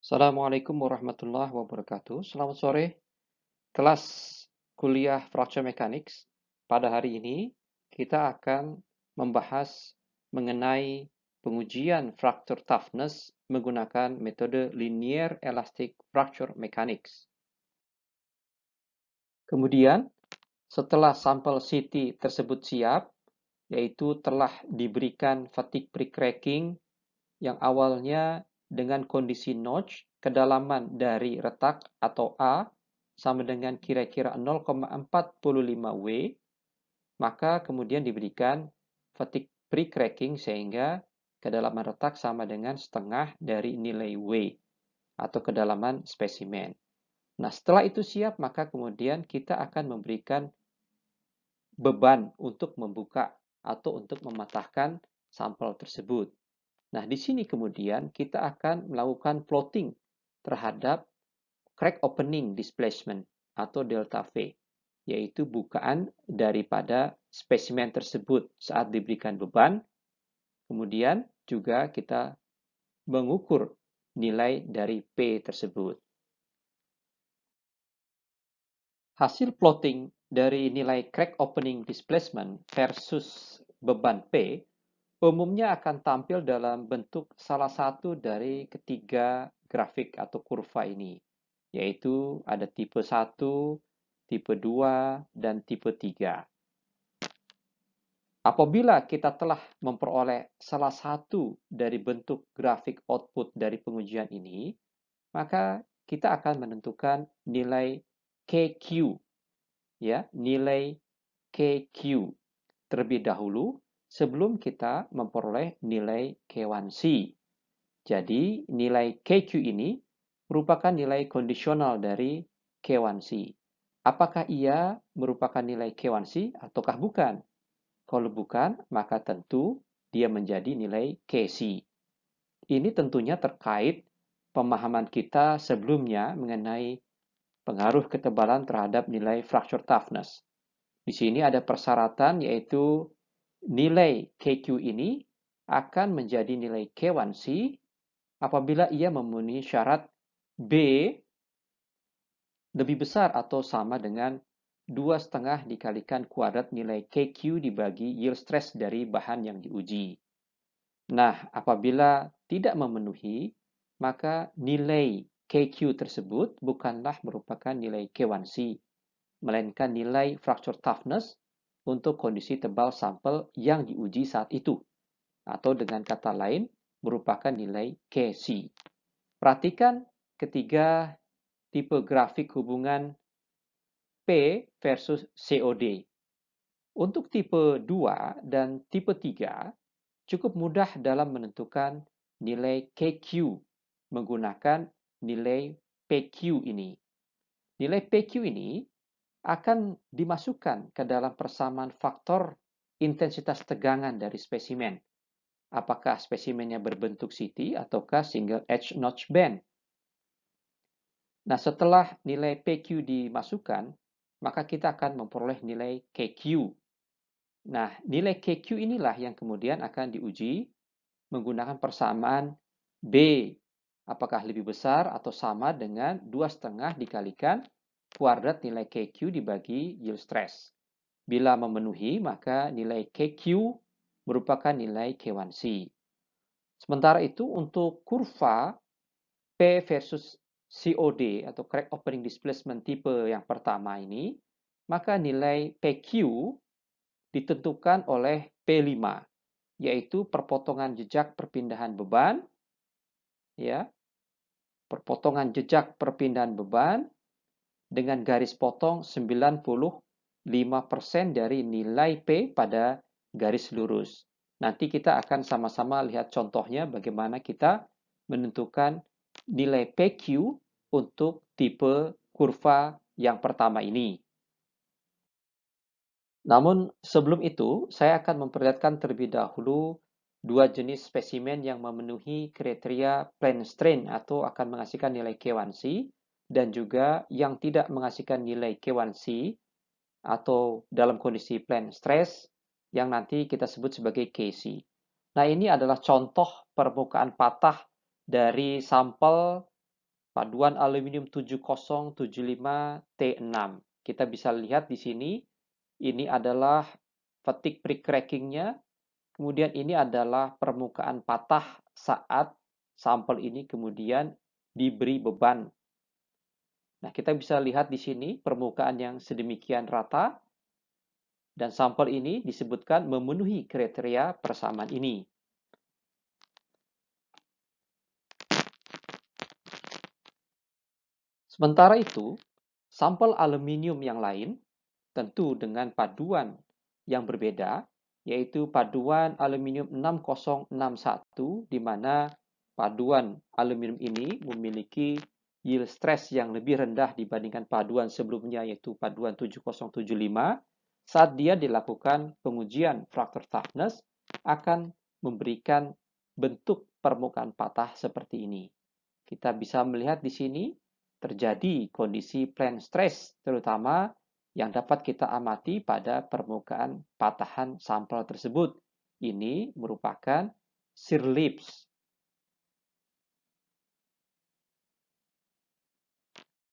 Assalamualaikum warahmatullahi wabarakatuh. Selamat sore, kelas kuliah Fracture Mechanics. Pada hari ini, kita akan membahas mengenai pengujian fracture toughness menggunakan metode linear elastic fracture mechanics. Kemudian, setelah sampel CT tersebut siap, yaitu telah diberikan fatigue pre-cracking yang awalnya dengan kondisi notch kedalaman dari retak atau A sama dengan kira-kira 0,45 W, maka kemudian diberikan fatigue pre-cracking sehingga kedalaman retak sama dengan setengah dari nilai W atau kedalaman spesimen. Nah, setelah itu siap, maka kemudian kita akan memberikan beban untuk membuka atau untuk mematahkan sampel tersebut. Nah, di sini kemudian kita akan melakukan plotting terhadap crack opening displacement atau delta V, yaitu bukaan daripada spesimen tersebut saat diberikan beban. Kemudian juga kita mengukur nilai dari P tersebut. Hasil plotting dari nilai crack opening displacement versus beban P umumnya akan tampil dalam bentuk salah satu dari ketiga grafik atau kurva ini, yaitu ada tipe 1, tipe 2, dan tipe 3. Apabila kita telah memperoleh salah satu dari bentuk grafik output dari pengujian ini, maka kita akan menentukan nilai KQ, ya, nilai KQ terlebih dahulu sebelum kita memperoleh nilai K1C. Jadi, nilai KQ ini merupakan nilai kondisional dari K1C. Apakah ia merupakan nilai K1C ataukah bukan? Kalau bukan, maka tentu dia menjadi nilai KC. Ini tentunya terkait pemahaman kita sebelumnya mengenai pengaruh ketebalan terhadap nilai fracture toughness. Di sini ada persyaratan yaitu nilai KQ ini akan menjadi nilai K1C apabila ia memenuhi syarat B lebih besar atau sama dengan 2,5 dikalikan kuadrat nilai KQ dibagi yield stress dari bahan yang diuji. Nah, apabila tidak memenuhi, maka nilai KQ tersebut bukanlah merupakan nilai K1C, melainkan nilai fracture toughness untuk kondisi tebal sampel yang diuji saat itu. Atau dengan kata lain, merupakan nilai KC. Perhatikan ketiga tipe grafik hubungan P versus COD. Untuk tipe 2 dan tipe 3, cukup mudah dalam menentukan nilai KQ menggunakan nilai PQ ini. Nilai PQ ini akan dimasukkan ke dalam persamaan faktor intensitas tegangan dari spesimen. Apakah spesimennya berbentuk CT ataukah single edge notch band. Nah, setelah nilai PQ dimasukkan, maka kita akan memperoleh nilai KQ. Nah, nilai KQ inilah yang kemudian akan diuji menggunakan persamaan B. Apakah lebih besar atau sama dengan 2,5 dikalikan kuadrat nilai KQ dibagi yield stress. Bila memenuhi, maka nilai KQ merupakan nilai K1C. Sementara itu, untuk kurva P versus COD atau crack opening displacement tipe yang pertama ini, maka nilai PQ ditentukan oleh P5, yaitu perpotongan jejak perpindahan beban, ya, perpotongan jejak perpindahan beban dengan garis potong 95% dari nilai P pada garis lurus. Nanti kita akan sama-sama lihat contohnya bagaimana kita menentukan nilai PQ untuk tipe kurva yang pertama ini. Namun sebelum itu, saya akan memperlihatkan terlebih dahulu dua jenis spesimen yang memenuhi kriteria plane strain atau akan menghasilkan nilai K1C dan juga yang tidak menghasilkan nilai K1C atau dalam kondisi plane stress yang nanti kita sebut sebagai KC. Nah, ini adalah contoh permukaan patah dari sampel paduan aluminium 7075T6. Kita bisa lihat di sini, ini adalah fatigue pre-crackingnya, kemudian ini adalah permukaan patah saat sampel ini kemudian diberi beban. Nah, kita bisa lihat di sini permukaan yang sedemikian rata, dan sampel ini disebutkan memenuhi kriteria persamaan ini. Sementara itu, sampel aluminium yang lain tentu dengan paduan yang berbeda, yaitu paduan aluminium 6061, di mana paduan aluminium ini memiliki yield stress yang lebih rendah dibandingkan paduan sebelumnya, yaitu paduan 7075. Saat dia dilakukan pengujian fracture toughness, akan memberikan bentuk permukaan patah seperti ini. Kita bisa melihat di sini terjadi kondisi plane stress, terutama yang dapat kita amati pada permukaan patahan sampel tersebut. Ini merupakan shear lips.